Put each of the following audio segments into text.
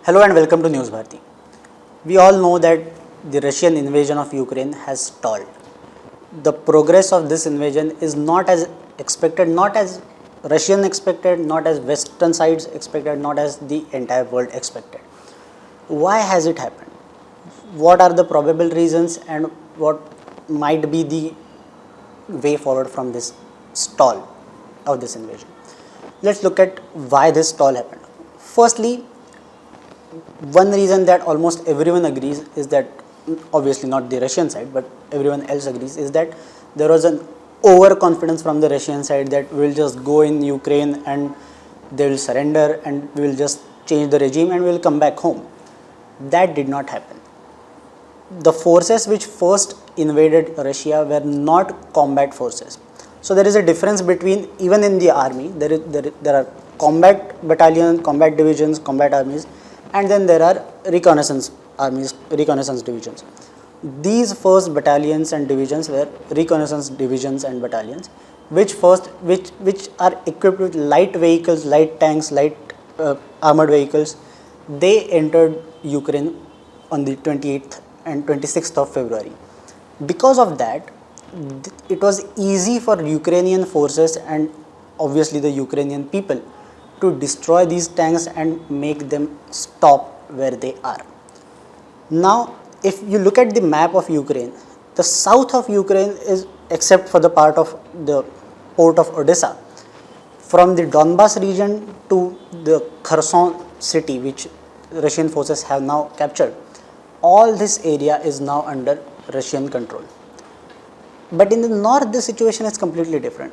Hello and welcome to Newsbharati. We all know that the Russian invasion of Ukraine has stalled. The progress of this invasion is not as expected, not as Russian expected, not as Western sides expected, not as the entire world expected. Why has it happened? What are the probable reasons and what might be the way forward from this stall of this invasion? Let's look at why this stall happened. Firstly, one reason that almost everyone agrees is that, obviously not the Russian side, but everyone else agrees, is that there was an overconfidence from the Russian side that we will just go in Ukraine and they will surrender and we will just change the regime and we will come back home. That did not happen. The forces which first invaded Russia were not combat forces. So there is a difference between, even in the army, there are combat battalions, combat divisions, combat armies, and then there are reconnaissance armies, reconnaissance divisions. These first battalions and divisions were reconnaissance divisions and battalions, which are equipped with light vehicles, light tanks, light armored vehicles. They entered Ukraine on the 28th and 26th of February. Because of that, it was easy for Ukrainian forces and obviously the Ukrainian people to destroy these tanks and make them stop where they are. Now, if you look at the map of Ukraine, the south of Ukraine is, except for the part of the port of Odessa, from the Donbas region to the Kherson city, which Russian forces have now captured, all this area is now under Russian control. But in the north, the situation is completely different.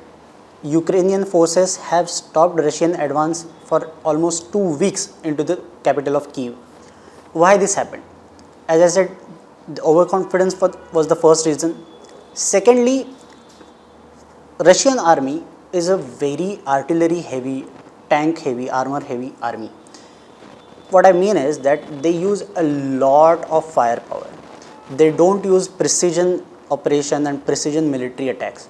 Ukrainian forces have stopped Russian advance for almost 2 weeks into the capital of Kyiv. Why this happened? As I said, the overconfidence was the first reason. Secondly, Russian army is a very artillery heavy, tank heavy, armor heavy army. What I mean is that they use a lot of firepower. They don't use precision operation and precision military attacks.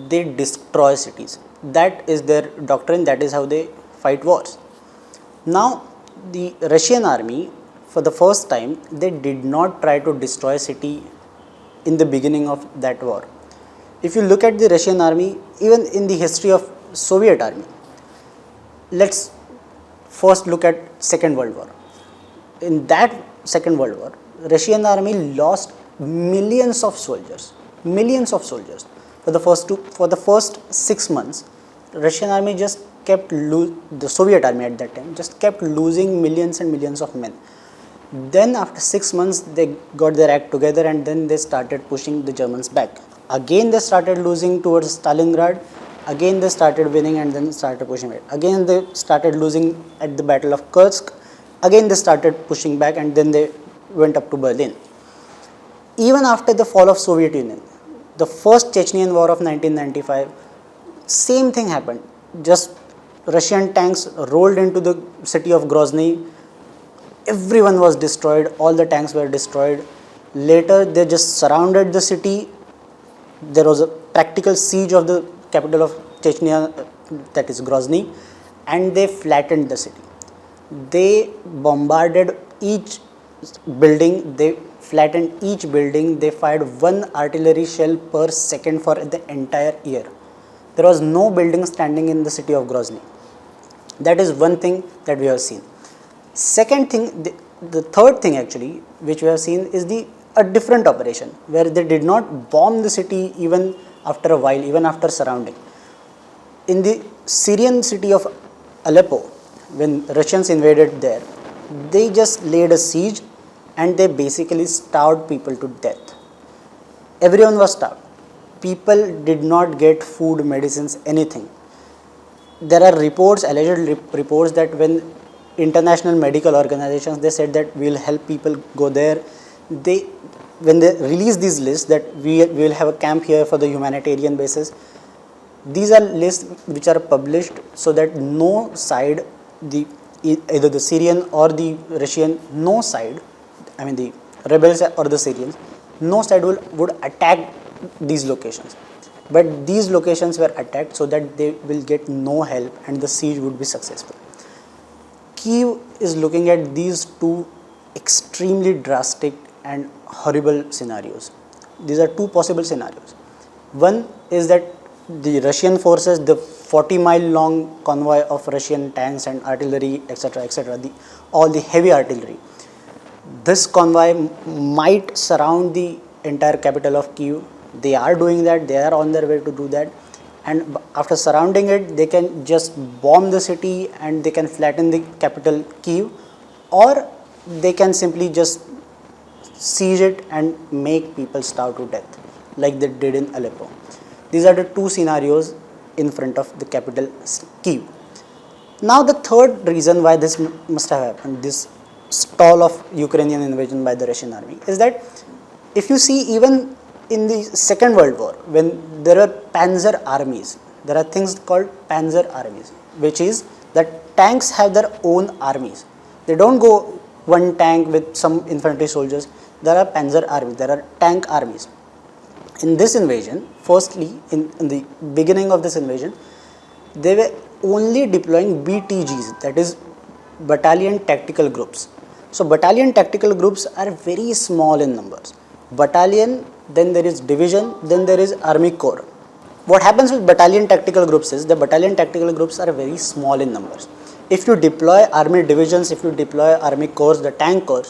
They destroy cities. That is their doctrine, that is how they fight wars. Now, the Russian army, for the first time, they did not try to destroy a city in the beginning of that war. If you look at the Russian army, even in the history of Soviet army, let's first look at Second World War. In that Second World War, Russian army lost millions of soldiers. For the first 6 months, Russian army just kept the Soviet army at that time just kept losing millions and millions of men. Then after 6 months, they got their act together and then they started pushing the Germans back. Again they started losing towards Stalingrad. Again they started winning and then started pushing back. Again they started losing at the Battle of Kursk. Again they started pushing back and then they went up to Berlin. Even after the fall of Soviet Union, the first Chechenian war of 1995, same thing happened. Just Russian tanks rolled into the city of Grozny. Everyone was destroyed. All the tanks were destroyed. Later, they just surrounded the city. There was a practical siege of the capital of Chechnya, that is Grozny, and they flattened the city. They bombarded each building. They flattened each building. They fired 1 artillery shell per second for the entire year. There was no building standing in the city of Grozny. That is one thing that we have seen. Second thing, the third thing actually, which we have seen is a different operation where they did not bomb the city even after a while, even after surrounding. In the Syrian city of Aleppo, when Russians invaded there, they just laid a siege and they basically starved people to death. Everyone was starved. People did not get food, medicines, anything. There are reports, alleged reports, that when international medical organizations, they said that we will help people go there. When they release these lists that we will have a camp here for the humanitarian basis, these are lists which are published so that no side, either the Syrian or the Russian, no side, I mean the rebels or the Syrians, no side would attack these locations. But these locations were attacked so that they will get no help and the siege would be successful. Kiev is looking at these two extremely drastic and horrible scenarios. These are two possible scenarios. One is that the Russian forces, the 40-mile long convoy of Russian tanks and artillery, etc., all the heavy artillery, this convoy might surround the entire capital of Kiev. They are doing that, they are on their way to do that, and after surrounding it, they can just bomb the city and they can flatten the capital Kiev, or they can simply just siege it and make people starve to death like they did in Aleppo. These are the two scenarios in front of the capital Kiev. Now the third reason why this must have happened, this stall of Ukrainian invasion by the Russian army, is that if you see, even in the Second World War, when there were panzer armies, there are things called panzer armies, which is that tanks have their own armies. They don't go one tank with some infantry soldiers. There are panzer armies, there are tank armies. In this invasion, firstly, in the beginning of this invasion, they were only deploying BTGs, that is battalion tactical groups. So battalion tactical groups are very small in numbers. Battalion, then there is division, then there is army corps. What happens with battalion tactical groups is the battalion tactical groups are very small in numbers. If you deploy army divisions, if you deploy army corps, the tank corps,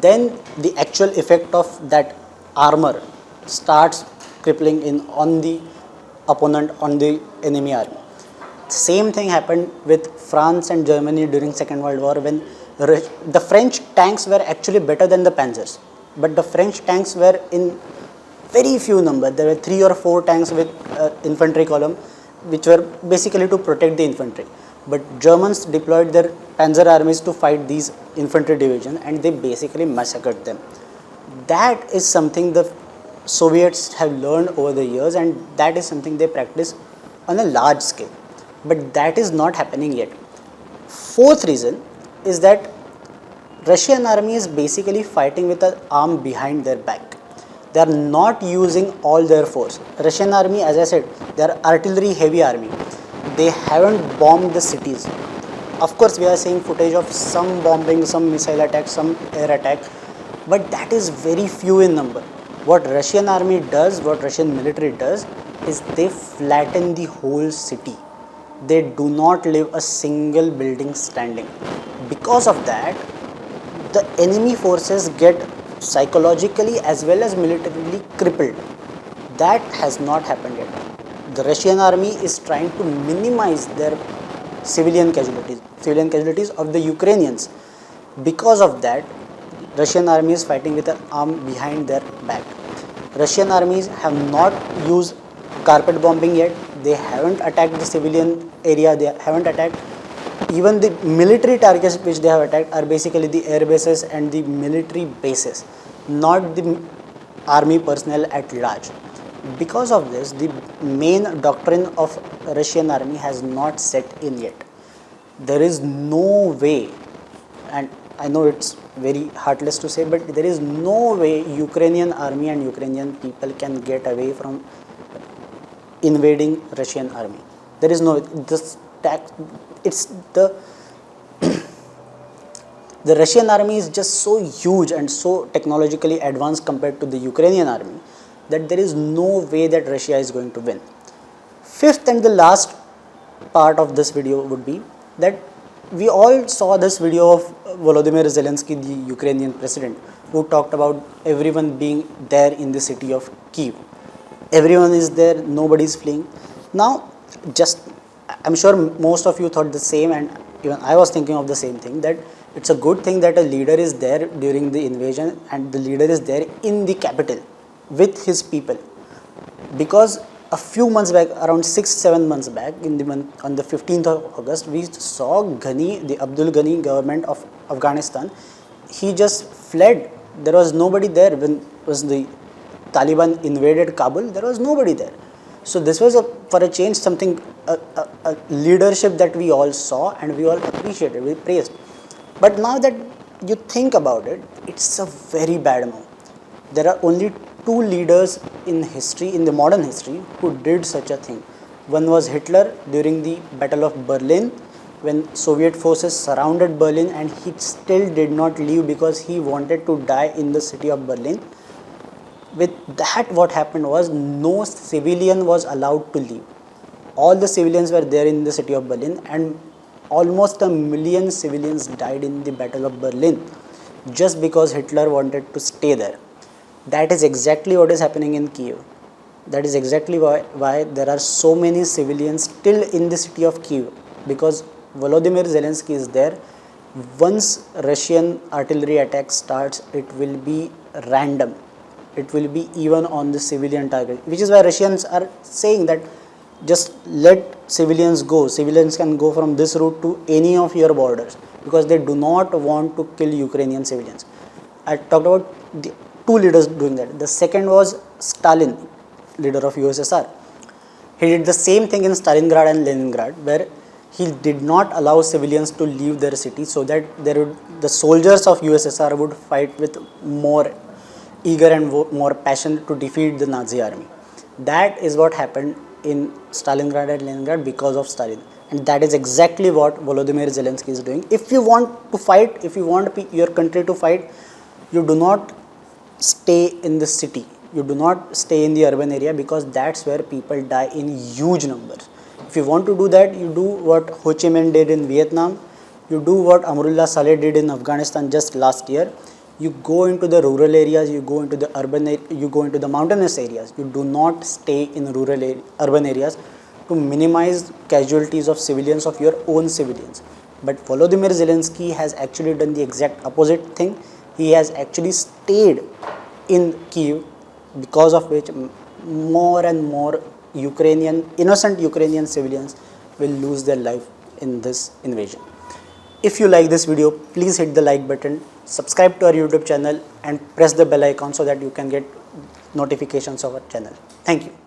then the actual effect of that armor starts crippling in on the opponent, on the enemy army. Same thing happened with France and Germany during Second World War, when the French tanks were actually better than the panzers, but the French tanks were in very few number. There were 3 or 4 tanks with infantry column, which were basically to protect the infantry. But Germans deployed their panzer armies to fight these infantry division, and they basically massacred them. That is something the Soviets have learned over the years, and that is something they practice on a large scale. But that is not happening yet. Fourth reason is that Russian army is basically fighting with an arm behind their back. They are not using all their force. Russian army, as I said, they are artillery heavy army. They haven't bombed the cities. Of course, we are seeing footage of some bombing, some missile attack, some air attack, but that is very few in number. What Russian army does, what Russian military does, is they flatten the whole city. They do not leave a single building standing. Because of that, the enemy forces get psychologically as well as militarily crippled. That has not happened yet. The Russian army is trying to minimize their civilian casualties of the Ukrainians. Because of that, Russian army is fighting with an arm behind their back. Russian armies have not used carpet bombing yet. They haven't attacked the civilian area. They haven't attacked. Even the military targets which they have attacked are basically the air bases and the military bases, not the army personnel at large. Because of this, the main doctrine of Russian army has not set in yet. There is no way, and I know it's very heartless to say, but there is no way Ukrainian army and Ukrainian people can get away from invading Russian army. There is no, it's the the Russian army is just so huge and so technologically advanced compared to the Ukrainian army that there is no way that Russia is going to win. Fifth and the last part of this video would be that we all saw this video of Volodymyr Zelensky, the Ukrainian president, who talked about everyone being there in the city of Kiev. Everyone is there, nobody is fleeing. Now, I'm sure most of you thought the same, and even I was thinking of the same thing, that it's a good thing that a leader is there during the invasion and the leader is there in the capital with his people. Because a few months back, around 6-7 months back, on the 15th of August, we saw Ghani, the Abdul Ghani government of Afghanistan. He just fled. There was nobody there when the Taliban invaded Kabul. There was nobody there. So this was for a change something, a leadership that we all saw and we all appreciated, we praised. But now that you think about it, it's a very bad move. There are only 2 leaders in history, in the modern history, who did such a thing. One was Hitler during the Battle of Berlin, when Soviet forces surrounded Berlin, and he still did not leave because he wanted to die in the city of Berlin. With that, what happened was no civilian was allowed to leave. All the civilians were there in the city of Berlin, and almost 1 million civilians died in the Battle of Berlin just because Hitler wanted to stay there. That is exactly what is happening in Kiev. That is exactly why there are so many civilians still in the city of Kiev, because Volodymyr Zelensky is there. Once Russian artillery attack starts, it will be random. It will be even on the civilian target, which is why Russians are saying that just let civilians go. Civilians can go from this route to any of your borders, because they do not want to kill Ukrainian civilians. I talked about the two leaders doing that. The second was Stalin, leader of USSR. He did the same thing in Stalingrad and Leningrad, where he did not allow civilians to leave their city, so that the soldiers of USSR would fight with more eager and more passion to defeat the Nazi army. That is what happened in Stalingrad and Leningrad because of Stalin, and that is exactly what Volodymyr Zelensky is doing. If you want to fight, if you want your country to fight, you do not stay in the city, you do not stay in the urban area, because that's where people die in huge numbers. If you want to do that, you do what Ho Chi Minh did in Vietnam, you do what Amrullah Saleh did in Afghanistan just last year. You go into the rural areas, you go into the you go into the mountainous areas. You do not stay in urban areas to minimize casualties of civilians, of your own civilians. But Volodymyr Zelensky has actually done the exact opposite thing. He has actually stayed in Kiev, because of which more and more innocent Ukrainian civilians will lose their life in this invasion. If you like this video, please hit the like button, subscribe to our YouTube channel, and press the bell icon so that you can get notifications of our channel. Thank you.